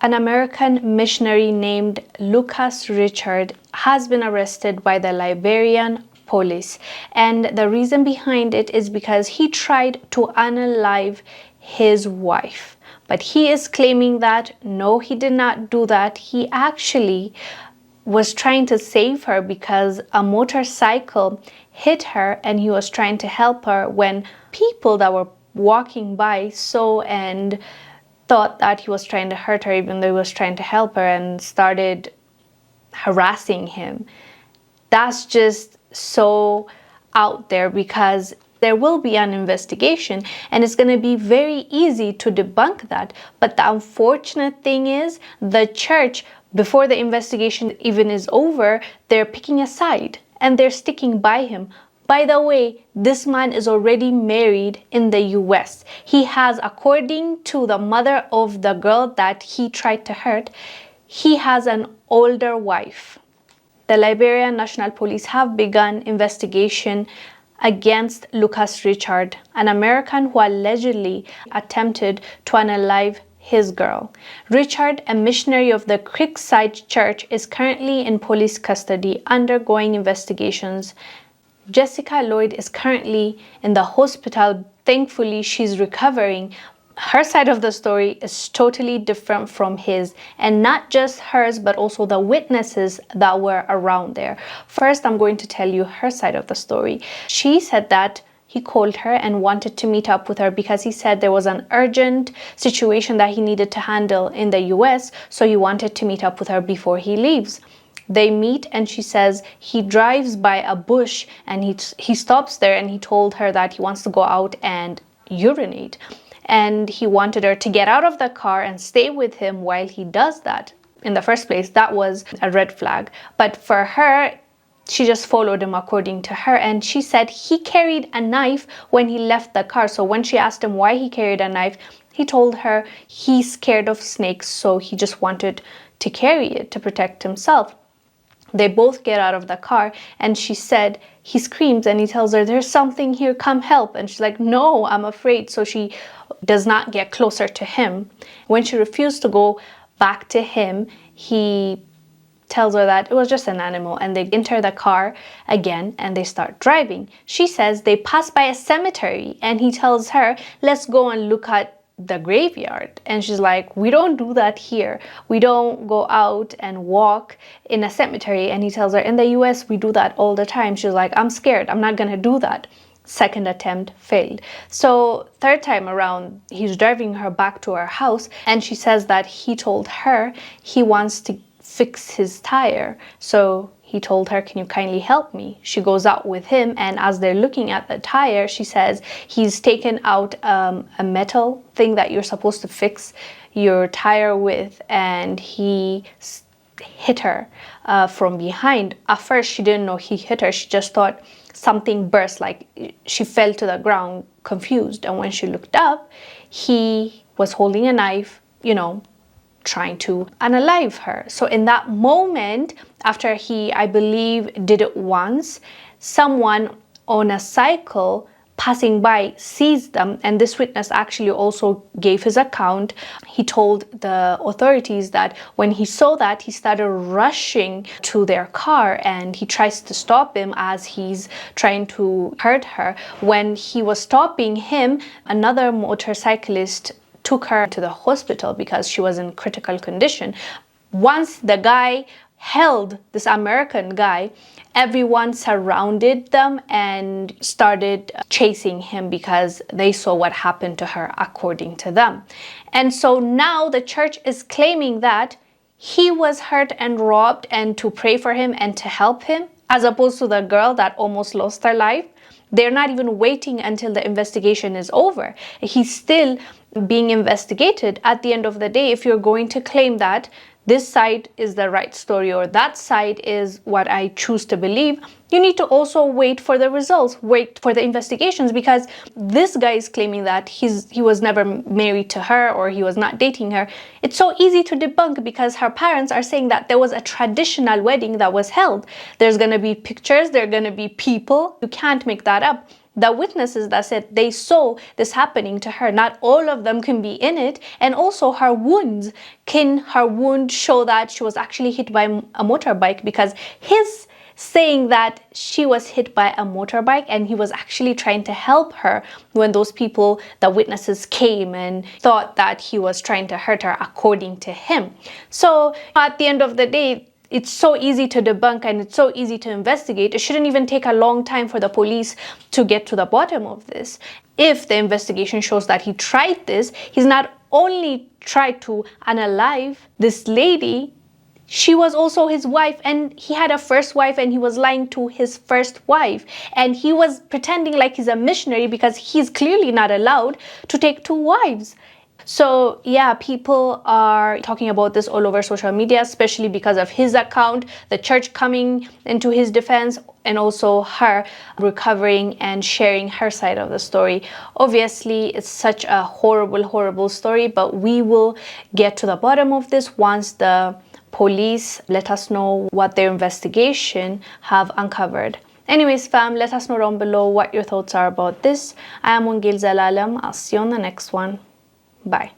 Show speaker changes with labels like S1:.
S1: An American missionary named Lucas Richards has been arrested by the Liberian police, and the reason behind it is because he tried to unalive his wife. But he is claiming that no, he did not do that. He actually was trying to save her because a motorcycle hit her and he was trying to help her when people that were walking by saw and thought that he was trying to hurt her even though he was trying to help her, and started harassing him. That's just so out there because there will be an investigation and it's going to be very easy to debunk that. But the unfortunate thing is the church, before the investigation even is over, they're picking a side and they're sticking by him. By the way, this man is already married in the U.S. He has, according to the mother of the girl that he tried to hurt, he has an older wife. The Liberian National Police have begun investigation against Lucas Richards, an American who allegedly attempted to unalive his girl. Richard, a missionary of the Creekside Church, is currently in police custody undergoing investigations. Jessica Lloyd is currently in the hospital. Thankfully, she's recovering. Her side of the story is totally different from his, and not just hers, but also the witnesses that were around there. First, I'm going to tell you her side of the story. She said that he called her and wanted to meet up with her because he said there was an urgent situation that he needed to handle in the US, so he wanted to meet up with her before he leaves. They meet and she says he drives by a bush and he stops there and he told her that he wants to go out and urinate. And he wanted her to get out of the car and stay with him while he does that. In the first place, that was a red flag. But for her, she just followed him according to her. And she said he carried a knife when he left the car. So when she asked him why he carried a knife, he told her he's scared of snakes, so he just wanted to carry it to protect himself. They both get out of the car and she said he screams and he tells her, "There's something here, come help." And she's like, "No, I'm afraid." So she does not get closer to him. When she refused to go back to him, he tells her that it was just an animal, and they enter the car again and they start driving. She says they pass by a cemetery and he tells her, "Let's go and look at the graveyard." And she's like, "We don't do that here. We don't go out and walk in a cemetery." And he tells her, "In the US, we do that all the time." She's like, "I'm scared. I'm not gonna do that." Second attempt failed. So third time around, he's driving her back to her house and she says that he told her he wants to fix his tire. So he told her, "Can you kindly help me?" She goes out with him, and as they're looking at the tire, she says he's taken out a metal thing that you're supposed to fix your tire with, and he hit her from behind. At first, she didn't know he hit her. She just thought something burst, like she fell to the ground confused. And when she looked up, he was holding a knife, trying to unalive her. So in that moment, after he, I believe, did it once, someone on a cycle passing by sees them, and this witness actually also gave his account. He told the authorities that when he saw that, he started rushing to their car and he tries to stop him as he's trying to hurt her. When he was stopping him, another motorcyclist took her to the hospital because she was in critical condition. Once the guy held this American guy, everyone surrounded them and started chasing him because they saw what happened to her, according to them. And so now the church is claiming that he was hurt and robbed and to pray for him and to help him, as opposed to the girl that almost lost her life. They're not even waiting until the investigation is over. He's still being investigated. At the end of the day, if you're going to claim that this side is the right story or that side is what I choose to believe, you need to also wait for the results, wait for the investigations, because this guy is claiming that he was never married to her or he was not dating her. It's so easy to debunk because her parents are saying that there was a traditional wedding that was held. There's going to be pictures, there are going to be people. You can't make that up. the witnesses that said they saw this happening to her, not all of them can be in it. And also her wounds, can her wound show that she was actually hit by a motorbike? Because his saying that she was hit by a motorbike and he was actually trying to help her when those people, the witnesses, came and thought that he was trying to hurt her, according to him. So at the end of the day, it's so easy to debunk and it's so easy to investigate. It shouldn't even take a long time for the police to get to the bottom of this. If the investigation shows that he tried this, he's not only tried to unalive this lady, she was also his wife, and he had a first wife and he was lying to his first wife. And he was pretending like he's a missionary because he's clearly not allowed to take two wives. So yeah, people are talking about this all over social media, especially because of his account, the church coming into his defense, and also her recovering and sharing her side of the story. Obviously, it's such a horrible, horrible story, but we will get to the bottom of this once the police let us know what their investigation have uncovered. Anyways, fam, let us know down below what your thoughts are about this. I am Wongel Zelalem. I'll see you on the next one. Bye.